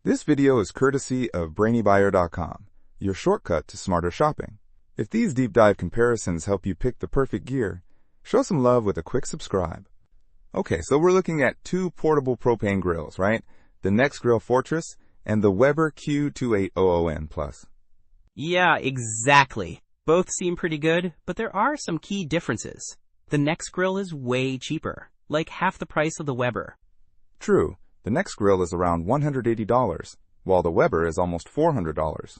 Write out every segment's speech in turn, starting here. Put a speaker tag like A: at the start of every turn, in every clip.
A: This video is courtesy of BrainyBuyer.com, your shortcut to smarter shopping. If these deep dive comparisons help you pick the perfect gear, show some love with a quick subscribe. Okay, so we're looking at two portable propane grills, right? The Nexgrill Fortress and the Weber Q2800N Plus.
B: Yeah, exactly. Both seem pretty good, but there are some key differences. The Nexgrill is way cheaper, like half the price of the Weber.
A: True, the Nexgrill is around $180, while the Weber is almost $400.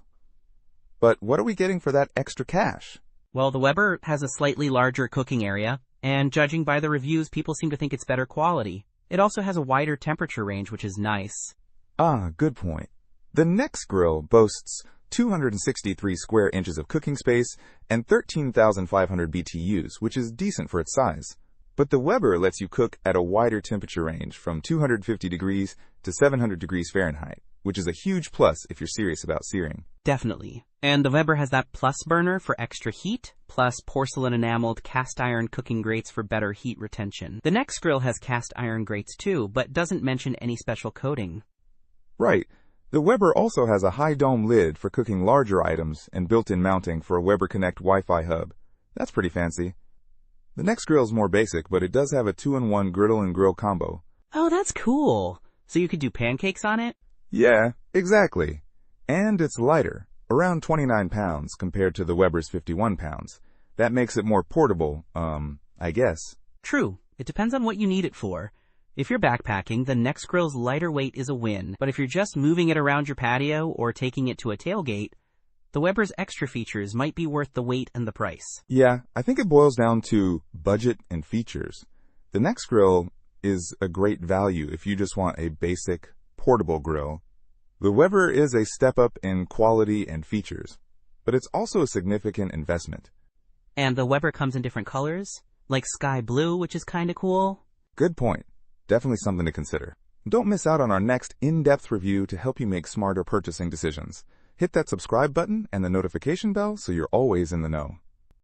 A: But what are we getting for that extra cash?
B: Well, the Weber has a slightly larger cooking area, and judging by the reviews, people seem to think it's better quality. It also has a wider temperature range, which is nice.
A: Ah, good point. The Nexgrill boasts 263 square inches of cooking space and 13,500 BTUs, which is decent for its size. But the Weber lets you cook at a wider temperature range from 250 degrees to 700 degrees Fahrenheit, which is a huge plus if you're serious about searing.
B: Definitely. And the Weber has that plus burner for extra heat, plus porcelain enameled cast iron cooking grates for better heat retention. The Nexgrill has cast iron grates too, but doesn't mention any special coating.
A: Right. The Weber also has a high dome lid for cooking larger items and built-in mounting for a Weber Connect Wi-Fi hub. That's pretty fancy. The Nexgrill is more basic, but it does have a 2-in-1 griddle and grill combo.
B: Oh, that's cool. So you could do pancakes on it?
A: Yeah, exactly. And it's lighter, around 29 pounds compared to the Weber's 51 pounds. That makes it more portable, I guess.
B: True. It depends on what you need it for. If you're backpacking, the Nexgrill's lighter weight is a win, but if you're just moving it around your patio or taking it to a tailgate, the Weber's extra features might be worth the weight and the price.
A: Yeah, I think it boils down to budget and features. The Nexgrill is a great value if you just want a basic, portable grill. The Weber is a step up in quality and features, but it's also a significant investment.
B: And the Weber comes in different colors, like sky blue, which is kinda cool.
A: Good point. Definitely something to consider. Don't miss out on our next in-depth review to help you make smarter purchasing decisions. Hit that subscribe button and the notification bell so you're always in the know.